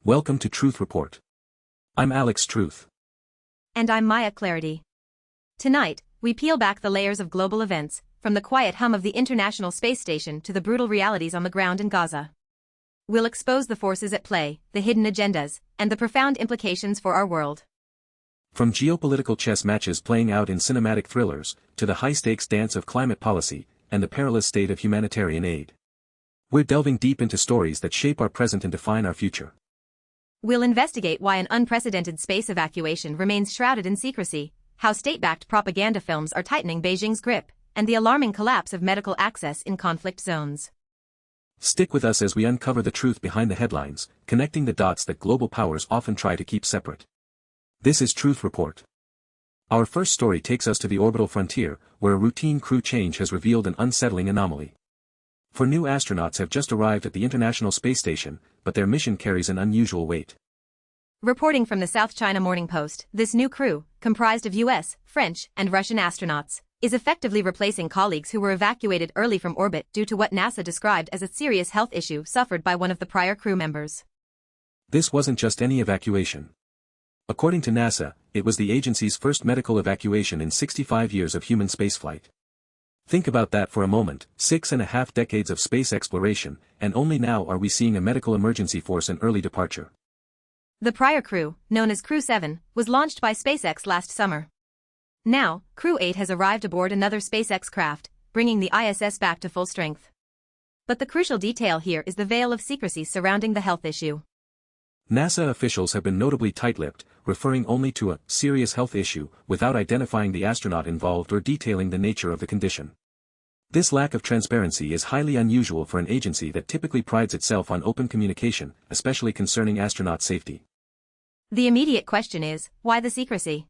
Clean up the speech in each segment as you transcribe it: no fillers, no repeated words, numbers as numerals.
Welcome to Truth Report. I'm Alex Truth. And I'm Maya Clarity. Tonight, we peel back the layers of global events, from the quiet hum of the International Space Station to the brutal realities on the ground in Gaza. We'll expose the forces at play, the hidden agendas, and the profound implications for our world. From geopolitical chess matches playing out in cinematic thrillers, to the high-stakes dance of climate policy, and the perilous state of humanitarian aid. We're delving deep into stories that shape our present and define our future. We'll investigate why an unprecedented space evacuation remains shrouded in secrecy, how state-backed propaganda films are tightening Beijing's grip, and the alarming collapse of medical access in conflict zones. Stick with us as we uncover the truth behind the headlines, connecting the dots that global powers often try to keep separate. This is Truth Report. Our first story takes us to the orbital frontier, where a routine crew change has revealed an unsettling anomaly. 4 new astronauts have just arrived at the International Space Station, but their mission carries an unusual weight. Reporting from the South China Morning Post, this new crew, comprised of US, French, and Russian astronauts, is effectively replacing colleagues who were evacuated early from orbit due to what NASA described as a serious health issue suffered by one of the prior crew members. This wasn't just any evacuation. According to NASA, it was the agency's first medical evacuation in 65 years of human spaceflight. Think about that for a moment, 6.5 decades of space exploration, and only now are we seeing a medical emergency force an early departure. The prior crew, known as Crew 7, was launched by SpaceX last summer. Now, Crew 8 has arrived aboard another SpaceX craft, bringing the ISS back to full strength. But the crucial detail here is the veil of secrecy surrounding the health issue. NASA officials have been notably tight-lipped, referring only to a serious health issue without identifying the astronaut involved or detailing the nature of the condition. This lack of transparency is highly unusual for an agency that typically prides itself on open communication, especially concerning astronaut safety. The immediate question is, why the secrecy?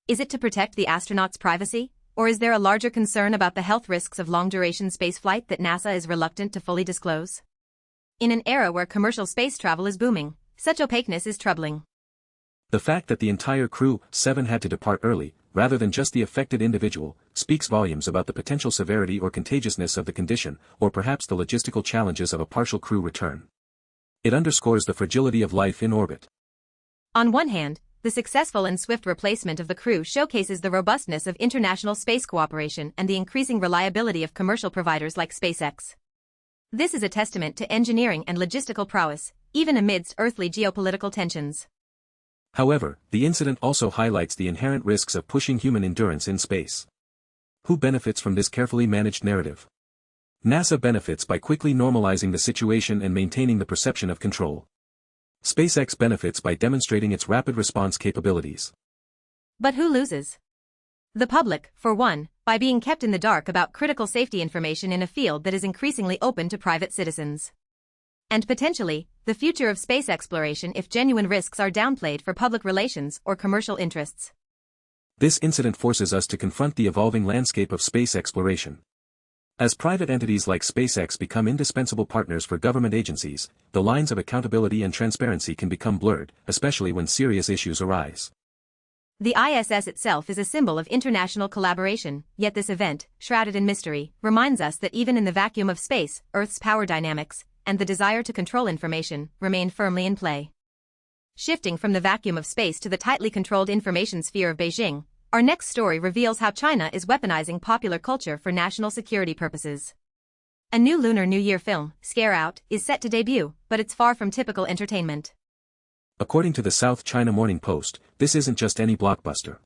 Is it to protect the astronauts' privacy, or is there a larger concern about the health risks of long-duration spaceflight that NASA is reluctant to fully disclose? In an era where commercial space travel is booming, such opaqueness is troubling. The fact that the entire Crew 7 had to depart early, rather than just the affected individual, speaks volumes about the potential severity or contagiousness of the condition, or perhaps the logistical challenges of a partial crew return. It underscores the fragility of life in orbit. On one hand, the successful and swift replacement of the crew showcases the robustness of international space cooperation and the increasing reliability of commercial providers like SpaceX. This is a testament to engineering and logistical prowess, even amidst earthly geopolitical tensions. However, the incident also highlights the inherent risks of pushing human endurance in space. Who benefits from this carefully managed narrative? NASA benefits by quickly normalizing the situation and maintaining the perception of control. SpaceX benefits by demonstrating its rapid response capabilities. But who loses? The public, for one, by being kept in the dark about critical safety information in a field that is increasingly open to private citizens. And potentially, the future of space exploration if genuine risks are downplayed for public relations or commercial interests. This incident forces us to confront the evolving landscape of space exploration. As private entities like SpaceX become indispensable partners for government agencies, the lines of accountability and transparency can become blurred, especially when serious issues arise. The ISS itself is a symbol of international collaboration, yet this event, shrouded in mystery, reminds us that even in the vacuum of space, Earth's power dynamics, and the desire to control information, remain firmly in play. Shifting from the vacuum of space to the tightly controlled information sphere of Beijing, our next story reveals how China is weaponizing popular culture for national security purposes. A new Lunar New Year film, Scare Out, is set to debut, but it's far from typical entertainment. According to the South China Morning Post, this isn't just any blockbuster.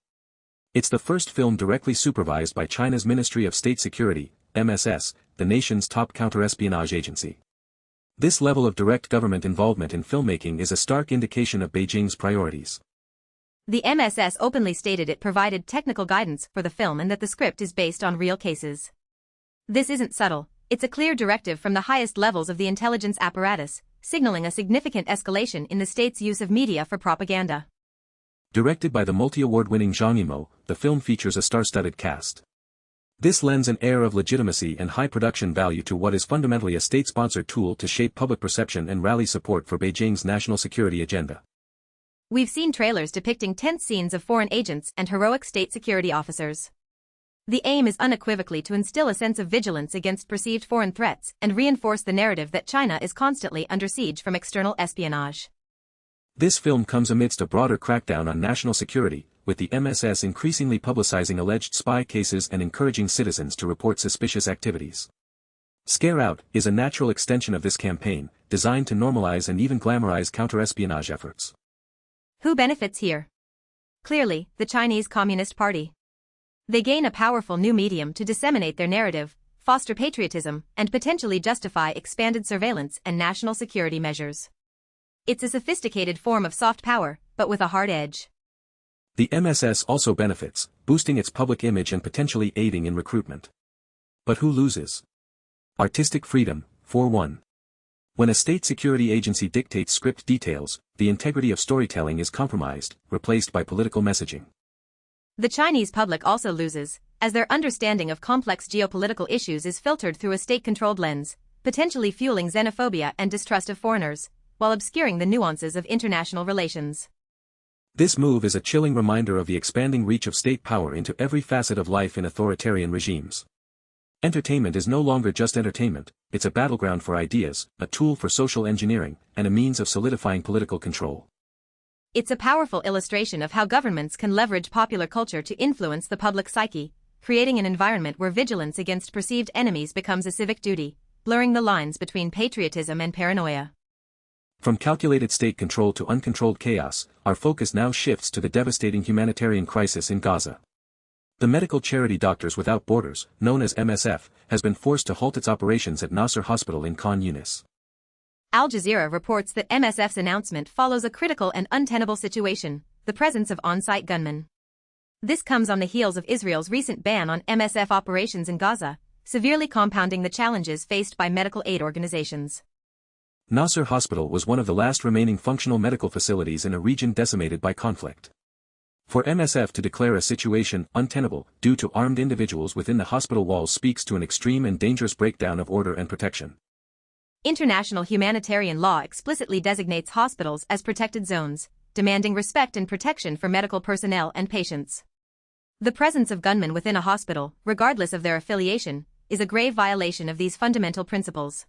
It's the first film directly supervised by China's Ministry of State Security, MSS, the nation's top counter-espionage agency. This level of direct government involvement in filmmaking is a stark indication of Beijing's priorities. The MSS openly stated it provided technical guidance for the film and that the script is based on real cases. This isn't subtle, it's a clear directive from the highest levels of the intelligence apparatus, signaling a significant escalation in the state's use of media for propaganda. Directed by the multi-award-winning Zhang Yimou, the film features a star-studded cast. This lends an air of legitimacy and high production value to what is fundamentally a state-sponsored tool to shape public perception and rally support for Beijing's national security agenda. We've seen trailers depicting tense scenes of foreign agents and heroic state security officers. The aim is unequivocally to instill a sense of vigilance against perceived foreign threats and reinforce the narrative that China is constantly under siege from external espionage. This film comes amidst a broader crackdown on national security, with the MSS increasingly publicizing alleged spy cases and encouraging citizens to report suspicious activities. Scare Out is a natural extension of this campaign, designed to normalize and even glamorize counter-espionage efforts. Who benefits here? Clearly, the Chinese Communist Party. They gain a powerful new medium to disseminate their narrative, foster patriotism, and potentially justify expanded surveillance and national security measures. It's a sophisticated form of soft power, but with a hard edge. The MSS also benefits, boosting its public image and potentially aiding in recruitment. But who loses? Artistic freedom, for one. When a state security agency dictates script details, the integrity of storytelling is compromised, replaced by political messaging. The Chinese public also loses, as their understanding of complex geopolitical issues is filtered through a state-controlled lens, potentially fueling xenophobia and distrust of foreigners, while obscuring the nuances of international relations. This move is a chilling reminder of the expanding reach of state power into every facet of life in authoritarian regimes. Entertainment is no longer just entertainment, it's a battleground for ideas, a tool for social engineering, and a means of solidifying political control. It's a powerful illustration of how governments can leverage popular culture to influence the public psyche, creating an environment where vigilance against perceived enemies becomes a civic duty, blurring the lines between patriotism and paranoia. From calculated state control to uncontrolled chaos, our focus now shifts to the devastating humanitarian crisis in Gaza. The medical charity Doctors Without Borders, known as MSF, has been forced to halt its operations at Nasser Hospital in Khan Yunis. Al Jazeera reports that MSF's announcement follows a critical and untenable situation, the presence of on-site gunmen. This comes on the heels of Israel's recent ban on MSF operations in Gaza, severely compounding the challenges faced by medical aid organizations. Nasser Hospital was one of the last remaining functional medical facilities in a region decimated by conflict. For MSF to declare a situation untenable due to armed individuals within the hospital walls speaks to an extreme and dangerous breakdown of order and protection. International humanitarian law explicitly designates hospitals as protected zones, demanding respect and protection for medical personnel and patients. The presence of gunmen within a hospital, regardless of their affiliation, is a grave violation of these fundamental principles.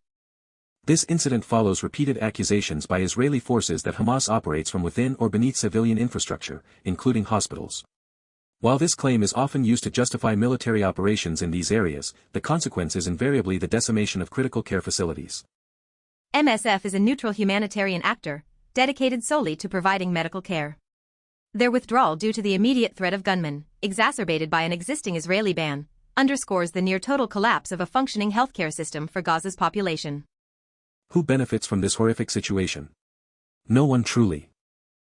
This incident follows repeated accusations by Israeli forces that Hamas operates from within or beneath civilian infrastructure, including hospitals. While this claim is often used to justify military operations in these areas, the consequence is invariably the decimation of critical care facilities. MSF is a neutral humanitarian actor, dedicated solely to providing medical care. Their withdrawal due to the immediate threat of gunmen, exacerbated by an existing Israeli ban, underscores the near-total collapse of a functioning healthcare system for Gaza's population. Who benefits from this horrific situation? No one truly.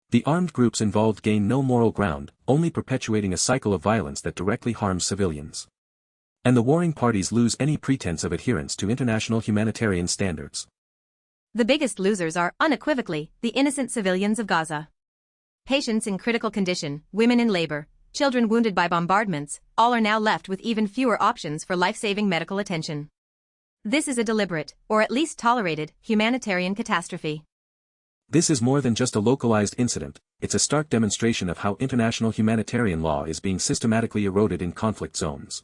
The armed groups involved gain no moral ground, only perpetuating a cycle of violence that directly harms civilians. And the warring parties lose any pretense of adherence to international humanitarian standards. The biggest losers are, unequivocally, the innocent civilians of Gaza. Patients in critical condition, women in labor, children wounded by bombardments, all are now left with even fewer options for life-saving medical attention. This is a deliberate, or at least tolerated, humanitarian catastrophe. This is more than just a localized incident, it's a stark demonstration of how international humanitarian law is being systematically eroded in conflict zones.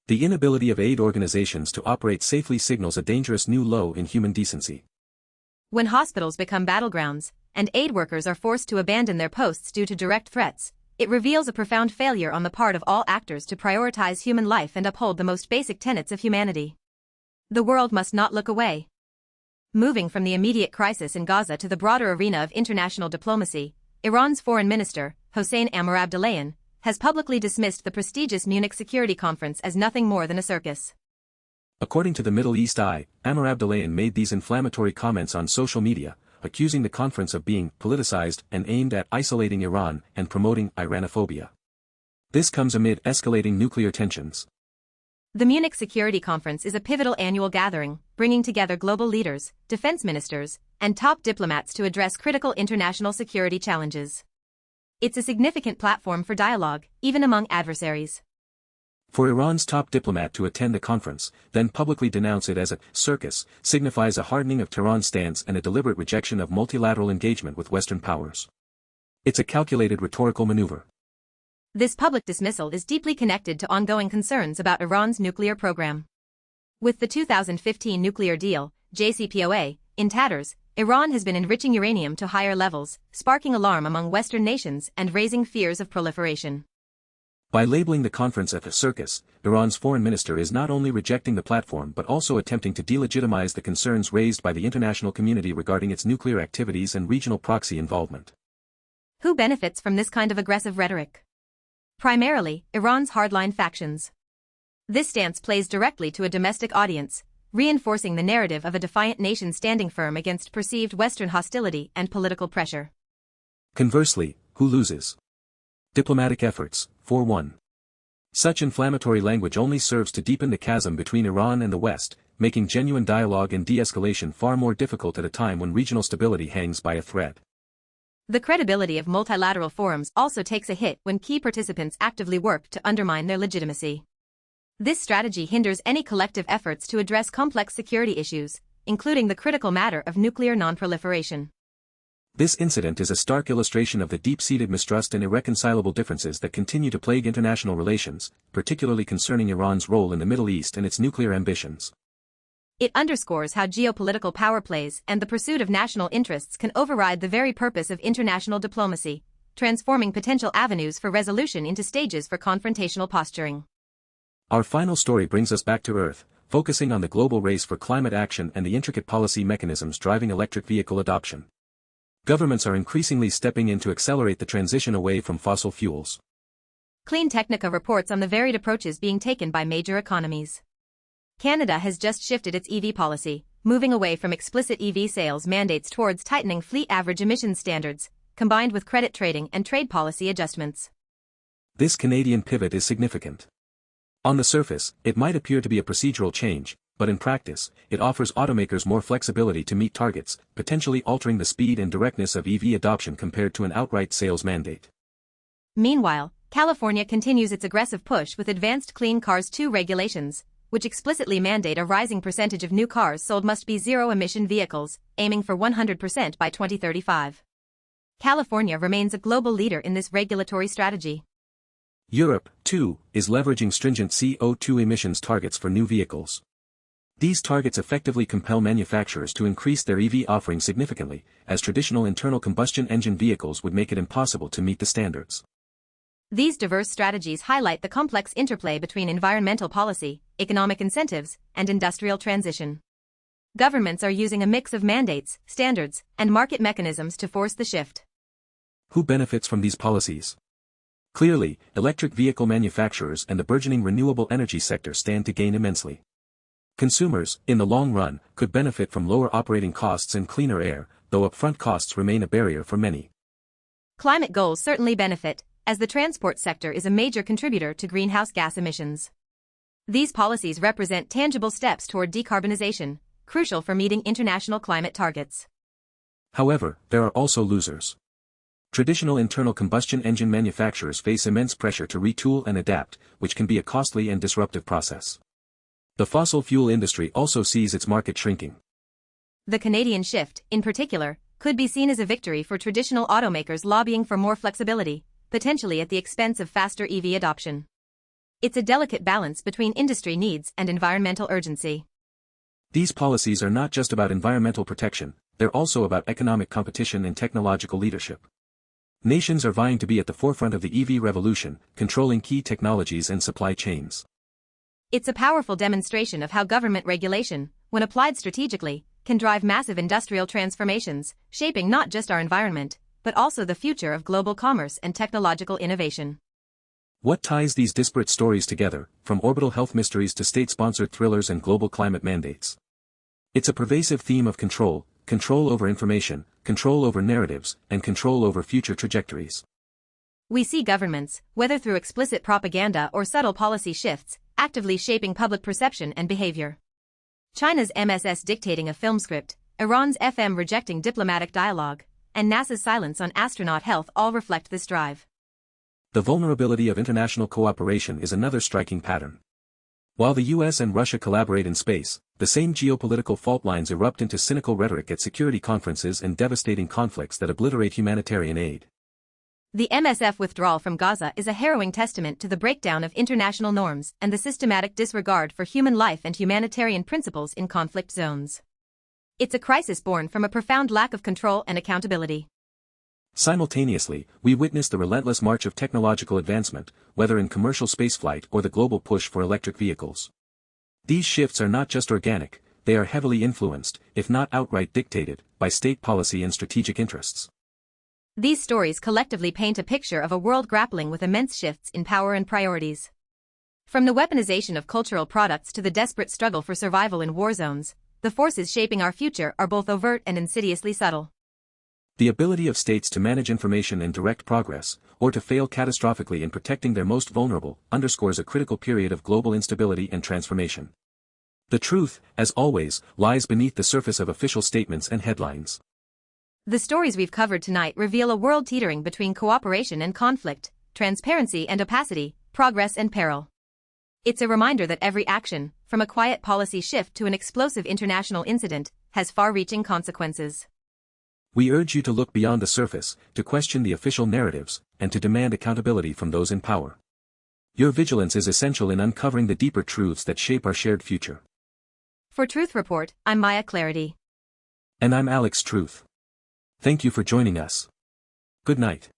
The inability of aid organizations to operate safely signals a dangerous new low in human decency. When hospitals become battlegrounds, and aid workers are forced to abandon their posts due to direct threats, it reveals a profound failure on the part of all actors to prioritize human life and uphold the most basic tenets of humanity. The world must not look away. Moving from the immediate crisis in Gaza to the broader arena of international diplomacy, Iran's foreign minister, Hossein Amir-Abdollahian, has publicly dismissed the prestigious Munich Security Conference as nothing more than a circus. According to the Middle East Eye, Amir-Abdollahian made these inflammatory comments on social media, accusing the conference of being politicized and aimed at isolating Iran and promoting Iranophobia. This comes amid escalating nuclear tensions. The Munich Security Conference is a pivotal annual gathering, bringing together global leaders, defense ministers, and top diplomats to address critical international security challenges. It's a significant platform for dialogue, even among adversaries. For Iran's top diplomat to attend the conference, then publicly denounce it as a circus, signifies a hardening of Tehran's stance and a deliberate rejection of multilateral engagement with Western powers. It's a calculated rhetorical maneuver. This public dismissal is deeply connected to ongoing concerns about Iran's nuclear program. With the 2015 nuclear deal, JCPOA, in tatters, Iran has been enriching uranium to higher levels, sparking alarm among Western nations and raising fears of proliferation. By labeling the conference a circus, Iran's foreign minister is not only rejecting the platform but also attempting to delegitimize the concerns raised by the international community regarding its nuclear activities and regional proxy involvement. Who benefits from this kind of aggressive rhetoric? Primarily, Iran's hardline factions. This stance plays directly to a domestic audience, reinforcing the narrative of a defiant nation standing firm against perceived Western hostility and political pressure. Conversely, who loses? Diplomatic efforts, 4-1. Such inflammatory language only serves to deepen the chasm between Iran and the West, making genuine dialogue and de-escalation far more difficult at a time when regional stability hangs by a thread. The credibility of multilateral forums also takes a hit when key participants actively work to undermine their legitimacy. This strategy hinders any collective efforts to address complex security issues, including the critical matter of nuclear non-proliferation. This incident is a stark illustration of the deep-seated mistrust and irreconcilable differences that continue to plague international relations, particularly concerning Iran's role in the Middle East and its nuclear ambitions. It underscores how geopolitical power plays and the pursuit of national interests can override the very purpose of international diplomacy, transforming potential avenues for resolution into stages for confrontational posturing. Our final story brings us back to Earth, focusing on the global race for climate action and the intricate policy mechanisms driving electric vehicle adoption. Governments are increasingly stepping in to accelerate the transition away from fossil fuels. CleanTechnica reports on the varied approaches being taken by major economies. Canada has just shifted its EV policy, moving away from explicit EV sales mandates towards tightening fleet average emissions standards, combined with credit trading and trade policy adjustments. This Canadian pivot is significant. On the surface, it might appear to be a procedural change, but in practice, it offers automakers more flexibility to meet targets, potentially altering the speed and directness of EV adoption compared to an outright sales mandate. Meanwhile, California continues its aggressive push with Advanced Clean Cars 2 regulations, which explicitly mandate a rising percentage of new cars sold must be zero-emission vehicles, aiming for 100% by 2035. California remains a global leader in this regulatory strategy. Europe, too, is leveraging stringent CO2 emissions targets for new vehicles. These targets effectively compel manufacturers to increase their EV offering significantly, as traditional internal combustion engine vehicles would make it impossible to meet the standards. These diverse strategies highlight the complex interplay between environmental policy, economic incentives, and industrial transition. Governments are using a mix of mandates, standards, and market mechanisms to force the shift. Who benefits from these policies? Clearly, electric vehicle manufacturers and the burgeoning renewable energy sector stand to gain immensely. Consumers, in the long run, could benefit from lower operating costs and cleaner air, though upfront costs remain a barrier for many. Climate goals certainly benefit, as the transport sector is a major contributor to greenhouse gas emissions. These policies represent tangible steps toward decarbonization, crucial for meeting international climate targets. However, there are also losers. Traditional internal combustion engine manufacturers face immense pressure to retool and adapt, which can be a costly and disruptive process. The fossil fuel industry also sees its market shrinking. The Canadian shift, in particular, could be seen as a victory for traditional automakers lobbying for more flexibility, potentially at the expense of faster EV adoption. It's a delicate balance between industry needs and environmental urgency. These policies are not just about environmental protection, they're also about economic competition and technological leadership. Nations are vying to be at the forefront of the EV revolution, controlling key technologies and supply chains. It's a powerful demonstration of how government regulation, when applied strategically, can drive massive industrial transformations, shaping not just our environment, but also the future of global commerce and technological innovation. What ties these disparate stories together, from orbital health mysteries to state-sponsored thrillers and global climate mandates? It's a pervasive theme of control over information, control over narratives, and control over future trajectories. We see governments, whether through explicit propaganda or subtle policy shifts, actively shaping public perception and behavior. China's MSS dictating a film script, Iran's FM rejecting diplomatic dialogue, and NASA's silence on astronaut health all reflect this drive. The vulnerability of international cooperation is another striking pattern. While the US and Russia collaborate in space, the same geopolitical fault lines erupt into cynical rhetoric at security conferences and devastating conflicts that obliterate humanitarian aid. The MSF withdrawal from Gaza is a harrowing testament to the breakdown of international norms and the systematic disregard for human life and humanitarian principles in conflict zones. It's a crisis born from a profound lack of control and accountability. Simultaneously, we witness the relentless march of technological advancement, whether in commercial spaceflight or the global push for electric vehicles. These shifts are not just organic, they are heavily influenced, if not outright dictated, by state policy and strategic interests. These stories collectively paint a picture of a world grappling with immense shifts in power and priorities. From the weaponization of cultural products to the desperate struggle for survival in war zones, the forces shaping our future are both overt and insidiously subtle. The ability of states to manage information and direct progress, or to fail catastrophically in protecting their most vulnerable, underscores a critical period of global instability and transformation. The truth, as always, lies beneath the surface of official statements and headlines. The stories we've covered tonight reveal a world teetering between cooperation and conflict, transparency and opacity, progress and peril. It's a reminder that every action, from a quiet policy shift to an explosive international incident, has far-reaching consequences. We urge you to look beyond the surface, to question the official narratives, and to demand accountability from those in power. Your vigilance is essential in uncovering the deeper truths that shape our shared future. For Truth Report, I'm Maya Clarity. And I'm Alex Truth. Thank you for joining us. Good night.